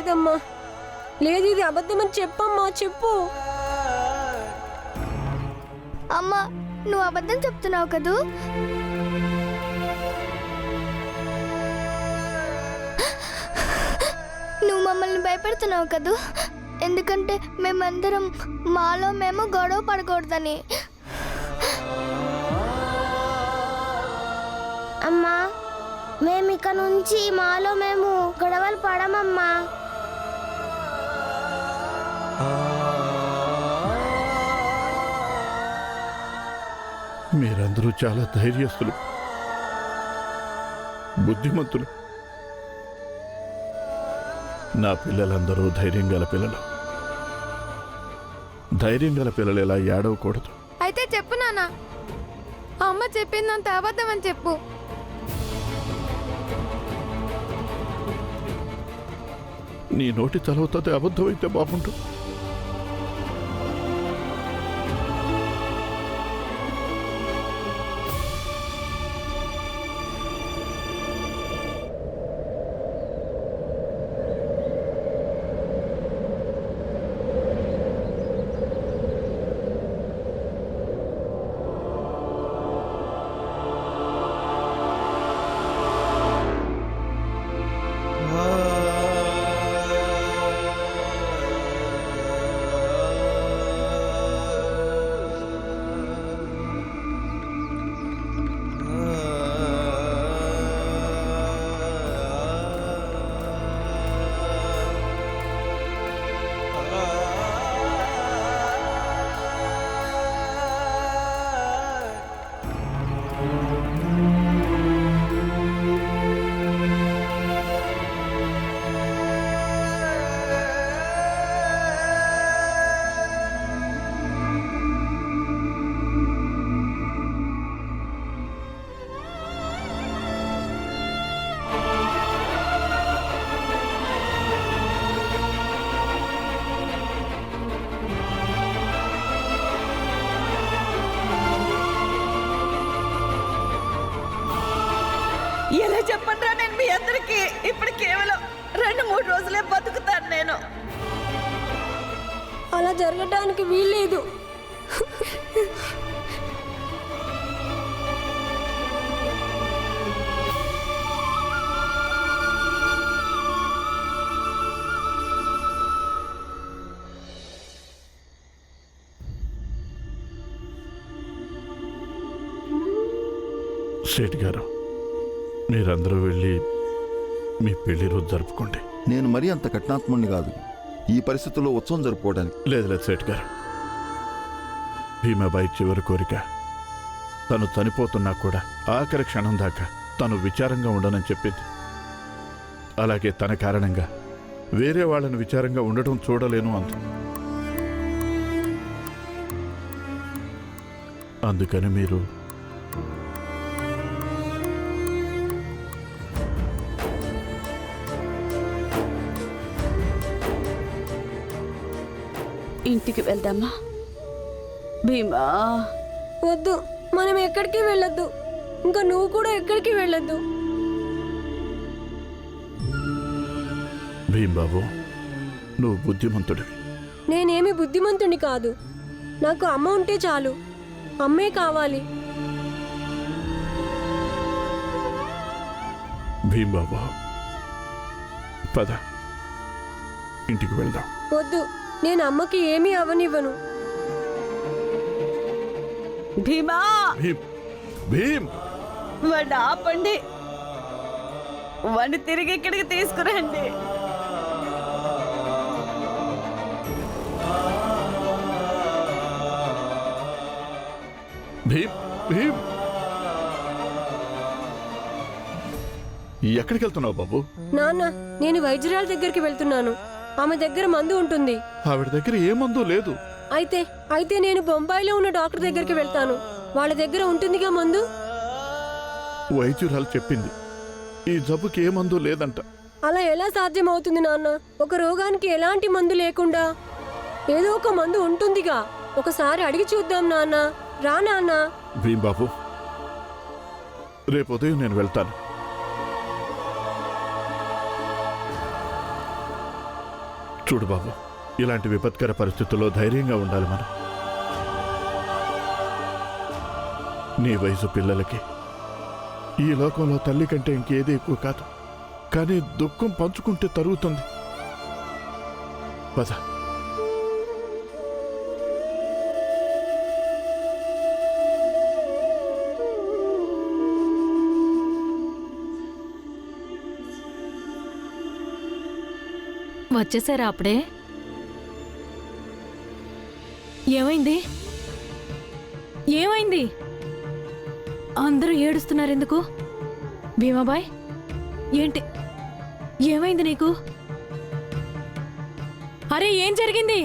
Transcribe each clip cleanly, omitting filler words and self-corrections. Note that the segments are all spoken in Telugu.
లేదమ్మా, లేదు, ఇది అబద్ధమని చెప్పమ్మా, చెప్పు. అమ్మా, నువ్వు అబద్ధం చెప్తున్నావు కదూ? నువ్వు మమ్మల్ని భయపెడుతున్నావు కదూ? ఎందుకంటే మేమందరం మాలో మేము గొడవ పడకూడదని. అమ్మా, మేము ఇక నుంచి మాలో మేము గొడవలు పడమమ్మా. మీరందరూ చాలా ధైర్యస్తులు, బుద్ధిమంతులు. నా పిల్లలందరూ ధైర్యం గల పిల్లలు. ధైర్యం గల పిల్లలు ఎలా ఏడవకూడదు. అయితే చెప్పు నాన్న, అమ్మ చెప్పిందంత అబద్ధం అని చెప్పు. నీ నోటి తలవుతుంది అబద్ధమైతే బాగుంటు. ఎలా చెప్పండిరా నేను మీ అందరికీ? ఇప్పుడు కేవలం 2-3 రోజులే బతుకుతాను నేను. అలా జరగడానికి వీల్లేదు. సేట్ గారు, మీరందరూ వెళ్ళి మీ పెళ్లి రోజు జరుపుకోండి. నేను మరీ అంత కఠినాత్ముడిని కాదు ఈ పరిస్థితుల్లో ఉత్సవం జరుపుకోవడానికి. లేదు సేట్ గారు, భీమాబాయి చివరి కోరిక తను చనిపోతున్నా కూడా ఆఖరి క్షణం దాకా తను విచారంగా ఉండనని చెప్పింది. అలాగే తన కారణంగా వేరే వాళ్ళని విచారంగా ఉండటం చూడలేను అంది. అందుకని మీరు ఇంటికి వెళ్దామా? భీమా, వద్దు, మనం ఎక్కడికి వెళ్ళొద్దు. ఇంకా నువ్వు కూడా ఎక్కడికి వెళ్ళొద్దు. భీంబాబు, నువ్వు బుద్ధిమంతుడివి. నేనేమి బుద్ధిమంతుని కాదు. నాకు అమ్మ ఉంటే చాలు. అమ్మే కావాలి. భీంబాబు, పద ఇంటికి వెళ్దాం. వద్దు, నేను అమ్మకి ఏమీ అవనివ్వను. భీమా, భీమ్, భీమ్, వాడిని ఆపండి. వాడిని తిరిగి ఇక్కడికి తీసుకురండి. భీమ్, భీమ్, ఎక్కడికి వెళ్తున్నావు బాబు? నాన్న, నేను వైద్యురాల దగ్గరికి వెళ్తున్నాను. ఆమె దగ్గర మందు ఉంటుంది. ఆవిడ దగ్గర ఏ మందు లేదు. అయితే నేను బొంబాయిలో ఉన్న డాక్టర్ దగ్గరికి వెళ్తాను. వాళ్ళ దగ్గర ఉంటుందిగా మందు. వైద్యురాలు చెప్పింది ఈ జబ్బుకి ఏ మందు లేదంట. అలా ఎలా సాధ్యమవుతుంది నాన్న? ఒక రోగానికి ఎలాంటి మందు లేకుండా ఏదో ఒక మందు ఉంటుందిగా. ఒకసారి అడిగి చూద్దాం నాన్న. రా నాన్న. భీంబాబు, రేపు ఉదయం నేను వెళ్తాను. చూడు బాబు, ఇలాంటి విపత్కర పరిస్థితుల్లో ధైర్యంగా ఉండాలి మనం. నీ వయసు పిల్లలకి ఈ లోకంలో తల్లి కంటే ఇంకేది ఎక్కువ కాదు. కానీ దుఃఖం పంచుకుంటే తరుగుతుంది. పద. వచ్చేసారా అప్పుడే? ఏమైంది? ఏమైంది? అందరూ ఏడుస్తున్నారు ఎందుకు? భీమాబాయ్, ఏంటి? ఏమైంది నీకు? అరే, ఏం జరిగింది?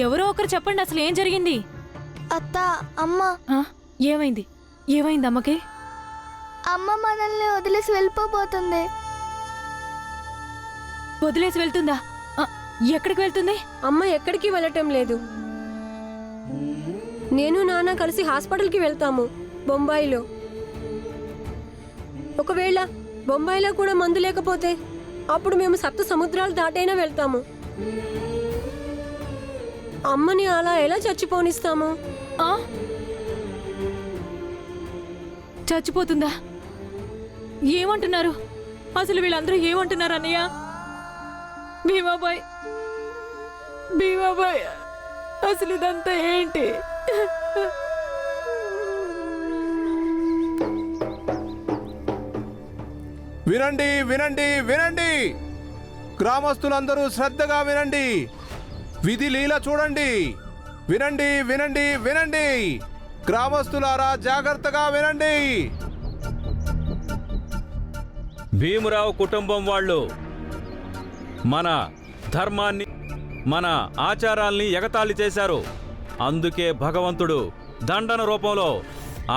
ఎవరో ఒకరు చెప్పండి, అసలు ఏం జరిగింది? అత్త, అమ్మ. ఏమైంది? ఏమైంది అమ్మకి? అమ్మ మనల్ని వదిలేసి వెళ్ళిపోబోతుంది. వదిలేసి వెళ్తుందా? ఎక్కడికి వెళ్తుంది? అమ్మ ఎక్కడికి వెళ్ళటం లేదు. నేను నాన్న కలిసి హాస్పిటల్కి వెళ్తాము, బొంబాయిలో. ఒకవేళ బొంబాయిలో కూడా మందు లేకపోతే అప్పుడు మేము 7 సముద్రాలు దాటైనా వెళ్తాము. అమ్మని అలా ఎలా చచ్చిపోనిస్తాము? చచ్చిపోతుందా? ఏమంటున్నారు అసలు? వీళ్ళందరూ ఏమంటున్నారు అన్నయ్య? భీమాబాయ్, భీమాబాయ్, అసలు ఇదంతా ఏంటి? వినండి, వినండి, వినండి. గ్రామస్తులందరూ శ్రద్ధగా వినండి. విధి లీల చూడండి. వినండి, వినండి, వినండి. గ్రామస్తులారా జాగ్రత్తగా వినండి. భీమరావు కుటుంబం వాళ్ళు మన ధర్మాన్ని, మన ఆచారాల్ని ఎగతాళి చేశారు. అందుకే భగవంతుడు దండన రూపంలో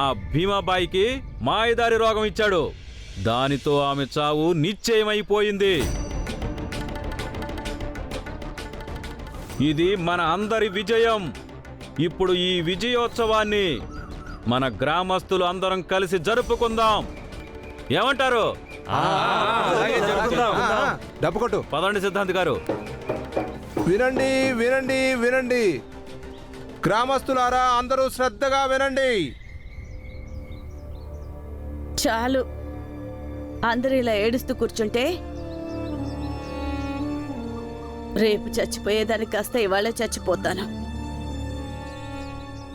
ఆ భీమాబాయికి మాయదారి రోగం ఇచ్చాడు. దానితో ఆమె చావు నిశ్చయమైపోయింది. ఇది మన అందరి విజయం. ఇప్పుడు ఈ విజయోత్సవాన్ని మన గ్రామస్తులు అందరం కలిసి జరుపుకుందాం. ఏమంటారు? డబ్బు కొట్టు. పదండి సిద్ధాంత్ గారు. వినండి, వినండి, వినండి. గ్రామస్తులారా అందరూ శ్రద్ధగా వినండి. చాలు, అందరూ ఇలా ఏడుస్తూ కూర్చుంటే రేపు చచ్చిపోయేదానికి కాస్త ఇవాళే చచ్చిపోతాను.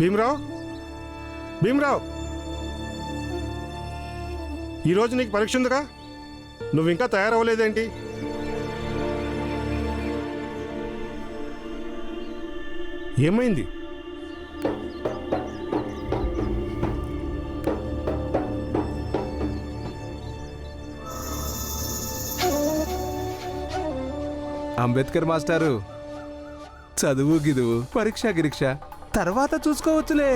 భీమరావు, భీమరావు, ఈరోజు నీకు పరీక్ష ఉందిగా? నువ్వు ఇంకా తయారవ్వలేదేంటి? ఏమైంది? అంబేద్కర్ మాస్టారు, చదువు గిదువు పరీక్ష గిరీక్ష తర్వాత చూసుకోవచ్చులే.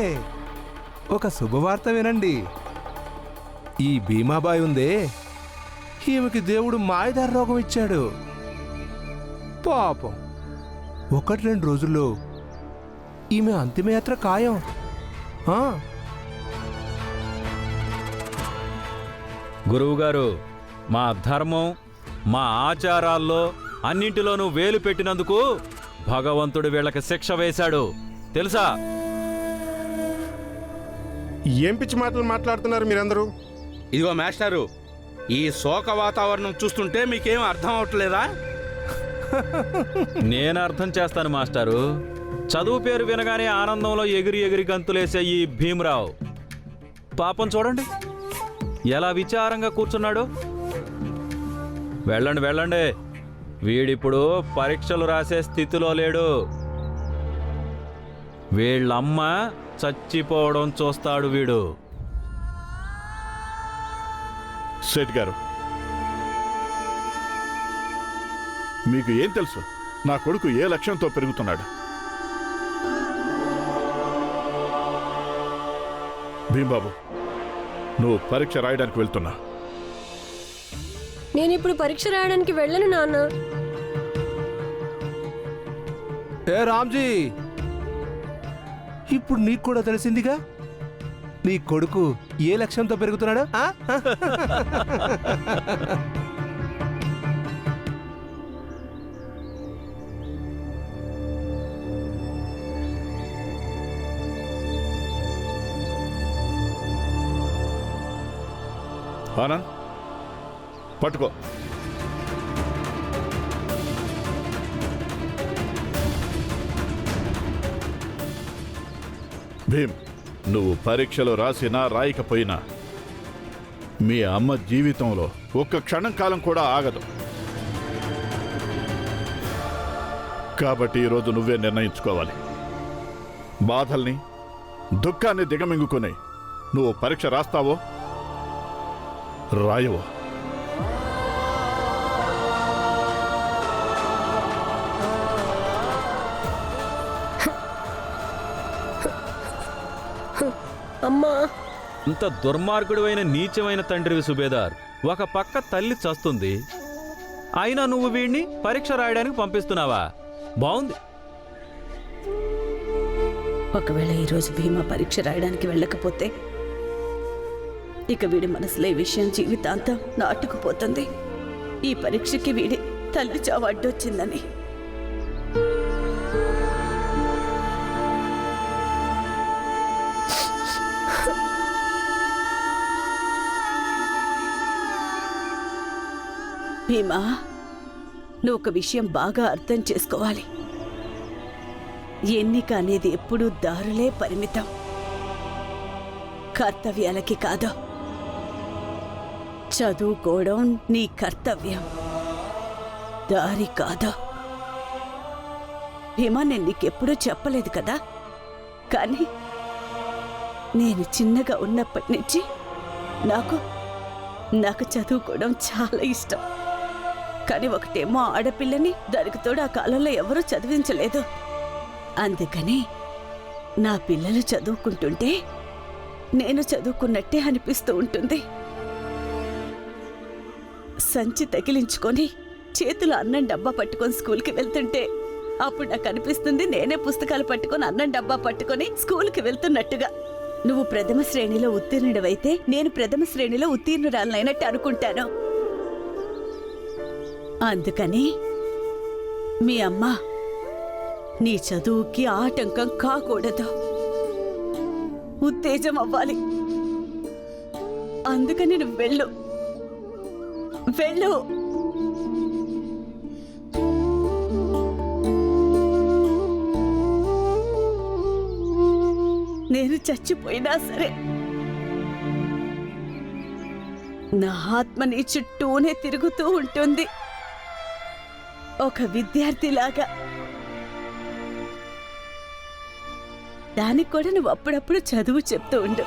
ఒక శుభవార్త వినండి. ఈ భీమాబాయి ఉందే, ఈమెకి దేవుడు మాయదారి రోగం ఇచ్చాడు. పాపం 1-2 రోజుల్లో ఈమె అంతిమయాత్ర ఖాయం. గురువుగారు, మా ధర్మం, మా ఆచారాల్లో అన్నింటిలోనూ వేలు పెట్టినందుకు భగవంతుడు వీళ్ళకి శిక్ష వేశాడు, తెలుసా? ఏం పిచ్చి మాటలు మాట్లాడుతున్నారు మీరందరూ? ఇదిగో మాస్టారు, ఈ శోక వాతావరణం చూస్తుంటే మీకేం అర్థం అవట్లేదా? నేను అర్థం చేస్తాను మాస్టారు. చదువు పేరు వినగానే ఆనందంలో ఎగిరి ఎగిరి గంతులేసే ఈ భీమరావు పాపం చూడండి ఎలా విచారంగా కూర్చున్నాడు. వెళ్ళండి, వెళ్ళండి. వీడిప్పుడు పరీక్షలు రాసే స్థితిలో లేడు. వీళ్ళమ్మ చచ్చిపోవడం చూస్తాడు వీడు. సేట్ గారు, మీకు ఏం తెలుసు నా కొడుకు ఏ లక్ష్యంతో పెరుగుతున్నాడు? భీంబాబు, నువ్వు పరీక్ష రాయడానికి వెళ్తున్నా. నేను ఇప్పుడు పరీక్ష రాయడానికి వెళ్ళను నాన్న. ఏ రామ్జీ, ఇప్పుడు నీకు కూడా తెలిసిందిగా నీ కొడుకు ఏ లక్ష్యంతో పెరుగుతున్నాడు. ఆనంద్ పట్టుకో. భీమ్, నువ్వు పరీక్షలు రాసినా రాయకపోయినా మీ అమ్మ జీవితంలో ఒక్క క్షణం కాలం కూడా ఆగదు. కాబట్టి ఈరోజు నువ్వే నిర్ణయించుకోవాలి. బాధల్ని దుఃఖాన్ని దిగమింగుకుని నువ్వు పరీక్ష రాస్తావో రాయవో. అమ్మా, ఇంత దుర్మార్గుడువైన నీచమైన తండ్రివి సుబేదార్. ఒక పక్క తల్లి చస్తుంది, అయినా నువ్వు వీడిని పరీక్ష రాయడానికి పంపిస్తున్నావా? బాగుంది. ఒకవేళ ఈరోజు భీమా పరీక్ష రాయడానికి వెళ్ళకపోతే ఇక వీడి మనసులో ఈ విషయం జీవితాంతం నాటుకుపోతుంది. ఈ పరీక్షకి వీడి తల్లి చావు అడ్డొచ్చిందని. భీమా, నువ్వు ఒక విషయం బాగా అర్థం చేసుకోవాలి. ఎన్నిక అనేది ఎప్పుడూ దారులే పరిమితం, కర్తవ్యాలకి కాదు. చదువుకోవడం నీ కర్తవ్యం, దారి కాదు. భీమా, నేను నీకెప్పుడూ చెప్పలేదు కదా, కానీ నేను చిన్నగా ఉన్నప్పటి నుంచి నాకు చదువుకోవడం చాలా ఇష్టం. కానీ ఒకటేమో ఆడపిల్లని, దానికి తోడు ఆ కాలంలో ఎవరూ చదివించలేదు. అందుకని నా పిల్లలు చదువుకుంటుంటే నేను చదువుకున్నట్టే అనిపిస్తూ ఉంటుంది. సంచి తగిలించుకొని చేతులు అన్నం డబ్బా పట్టుకొని స్కూల్కి వెళ్తుంటే అప్పుడు నాకు అనిపిస్తుంది నేనే పుస్తకాలు పట్టుకొని అన్నం డబ్బా పట్టుకొని స్కూల్కి వెళ్తున్నట్టుగా. నువ్వు ప్రథమ శ్రేణిలో ఉత్తీర్ణుడవైతే నేను ప్రథమ శ్రేణిలో ఉత్తీర్ణురాలనైనట్టు అనుకుంటాను. అందుకని మీ అమ్మ నీ చదువుకి ఆటంకం కాకూడదు, ఉత్తేజం అవ్వాలి. అందుకని నువ్వు వెళ్ళు. నేను చచ్చిపోయినా సరే నా ఆత్మ నీ చుట్టూనే తిరుగుతూ ఉంటుంది, ఒక విద్యార్థిలాగా. దానికి కూడా నువ్వు అప్పుడప్పుడు చదువు చెప్తూ ఉండు.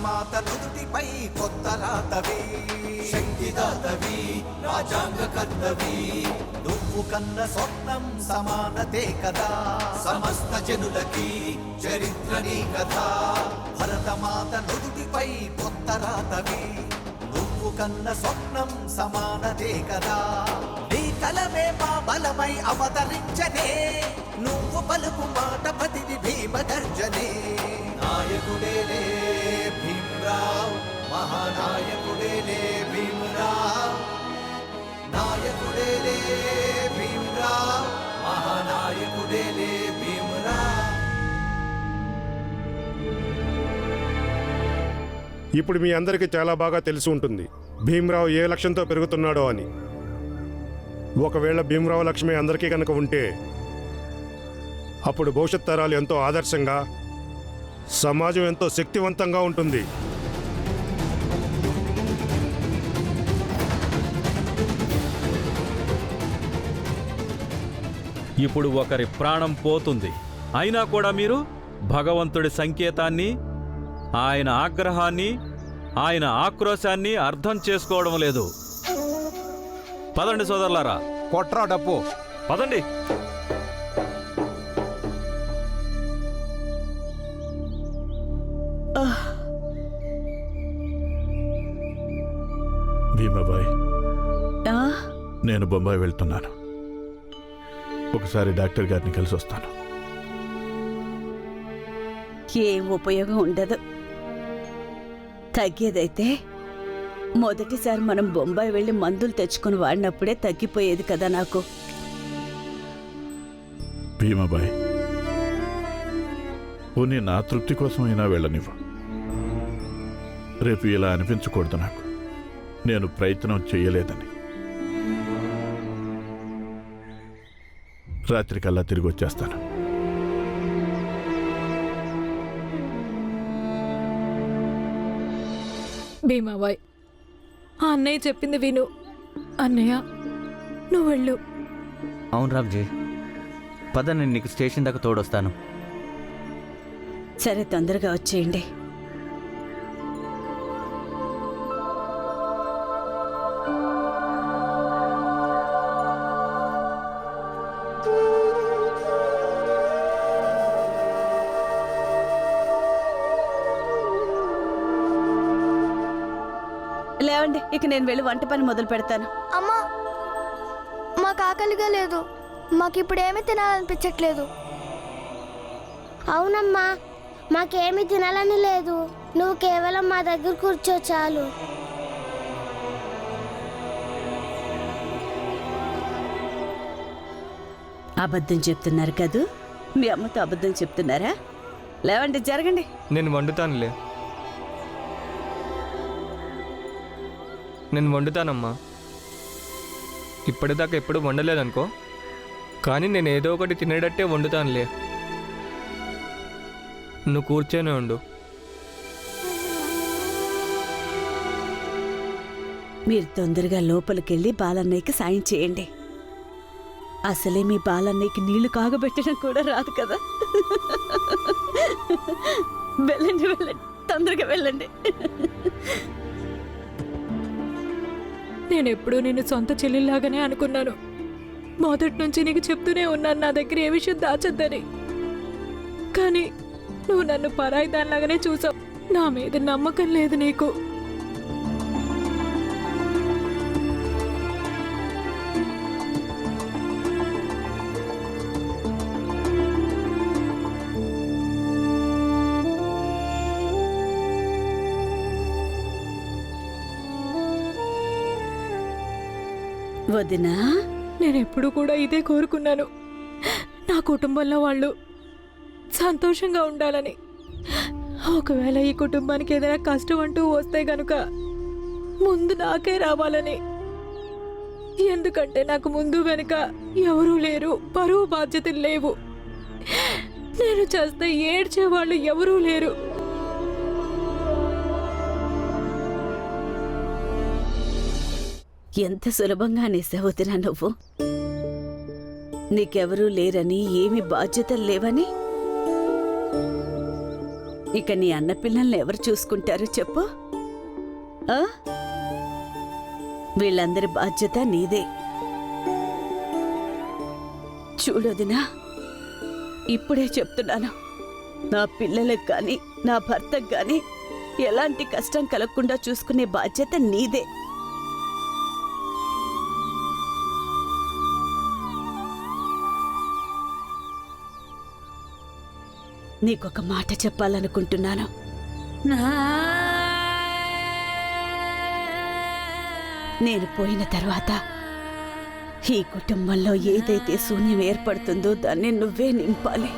మాత నుదుటిపై కొత్త రాతవి, శక్తిదాతవి, రాజాంగ కర్తవి. నువ్వు కన్న స్వప్నం సమానతే కదా, సమస్త జనులకి చరిత్ర నీ కథ. భరతమాత నుదుటిపై కొత్త రాతవి, నువ్వు కన్న స్వప్నం సమానతే కదా. నీ కలమే మా బలమై అవతరించనే, నువ్వు పలుకు మాట ప్రతిని భీమ గర్జనే. నాయకుడేలే భీమ్రావ్, మహానాయకుడేలే భీమ్రావ్. నాయకుడేలే భీమ్రావ్, మహానాయకుడేలే భీమ్రావ్. ఇప్పుడు మీ అందరికీ చాలా బాగా తెలిసి ఉంటుంది భీమ్రావ్ ఏ లక్ష్యంతో పెరుగుతున్నాడో అని. ఒకవేళ భీమ్రావ్ లక్ష్మి అందరికీ కనుక ఉంటే అప్పుడు భవిష్యత్ తరాలు ఎంతో ఆదర్శంగా, సమాజం ఎంతో శక్తివంతంగా ఉంటుంది. ఇప్పుడు ఒకరి ప్రాణం పోతుంది, అయినా కూడా మీరు భగవంతుడి సంకేతాన్ని, ఆయన ఆగ్రహాన్ని, ఆయన ఆక్రోశాన్ని అర్థం చేసుకోవడం లేదు. పదండి సోదరులారా. కొట్రా డప్పు. పదండి. భీమాబాయ్, ఆ, నేను బొంబాయి వెళ్తున్నాను. ఒకసారి డాక్టర్ గారిని కలిసి వస్తాను. ఏం ఉపయోగం ఉండదు. తగ్గేదైతే మొదటిసారి మనం బొంబాయి వెళ్ళి మందులు తెచ్చుకుని వాడినప్పుడే తగ్గిపోయేది కదా నాకు. భీమాబాయ్, పోనీ నా తృప్తి కోసమైనా వెళ్ళనివ్వు. రేపు ఇలా అనిపించకూడదు నాకు, నేను ప్రయత్నం చెయ్యలేదని. రాత్రికల్లా తిరిగి వచ్చేస్తాను. భీమాబాయ్, ఆ అన్నయ్య చెప్పింది విను. అన్నయ్య, నువ్వు వెళ్ళు. అవును రాబ్జీ, పద, నేను నీకు స్టేషన్ దాకా తోడొస్తాను. సరే, తొందరగా వచ్చేయండి. లేవండి, ఇక నేను వెళ్ళి వంట పని మొదలు పెడతాను. అమ్మా, మాకు ఆకలిగా లేదు. మాకు ఇప్పుడు ఏమీ తినాలనిపించట్లేదు. అవునమ్మా, మాకేమీ తినాలని లేదు. నువ్వు కేవలం మా దగ్గర కూర్చో చాలు. అబద్ధం చెప్తున్నారు కదూ? మీ అమ్మతో అబద్ధం చెప్తున్నారా? లేవండి, జరగండి. నేను వండుతానులే. నేను వండుతానమ్మా. ఇప్పటిదాకా ఎప్పుడు వండలేదనుకో, కానీ నేను ఏదో ఒకటి తినేటట్టే వండుతానులే. నువ్వు కూర్చొని ఉండు. మీరు తొందరగా లోపలికెళ్ళి బాలన్నయ్యకి సాయం చేయండి. అసలే మీ బాలన్నయ్యకి నీళ్లు కాగబెట్టడం కూడా రాదు కదా. వెళ్ళండి, వెళ్ళండి, తొందరగా వెళ్ళండి. నేనెప్పుడూ నిన్ను సొంత చెల్లిలాగానే అనుకున్నాను. మొదటి నుంచి నీకు చెప్తూనే ఉన్నాను నా దగ్గర ఏ విషయం దాచొద్దని. కానీ నువ్వు నన్ను పరాయి దానిలాగానే చూసావు. నా మీద నమ్మకం లేదు నీకు. వదినా, నేనెప్పుడు కూడా ఇదే కోరుకున్నాను. నా కుటుంబంలో వాళ్ళు సంతోషంగా ఉండాలని. ఒకవేళ ఈ కుటుంబానికి ఏదైనా కష్టం అంటూ వస్తే గనుక ముందు నాకే రావాలని. ఎందుకంటే నాకు ముందు వెనుక ఎవరూ లేరు, పరువు బాధ్యతలు లేవు. నేను చేస్తే ఏడ్చేవాళ్ళు ఎవరూ లేరు. ఎంత సులభంగా అనేసావు వదినా నువ్వు. నీకెవరూ లేరని, ఏమి బాధ్యతలు లేవని. ఇక నీ అన్న పిల్లల్ని ఎవరు చూసుకుంటారో చెప్పు. వీళ్ళందరి బాధ్యత నీదే. చూడొదినా, ఇప్పుడే చెప్తున్నాను, నా పిల్లలకు కానీ నా భర్తకు కానీ ఎలాంటి కష్టం కలగకుండా చూసుకునే బాధ్యత నీదే. నీకొక మాట చెప్పాలనుకుంటున్నాను. నేను పోయిన తర్వాత ఈ కుటుంబంలో ఏదైతే శూన్యం ఏర్పడుతుందో దాన్ని నువ్వే నింపాలి.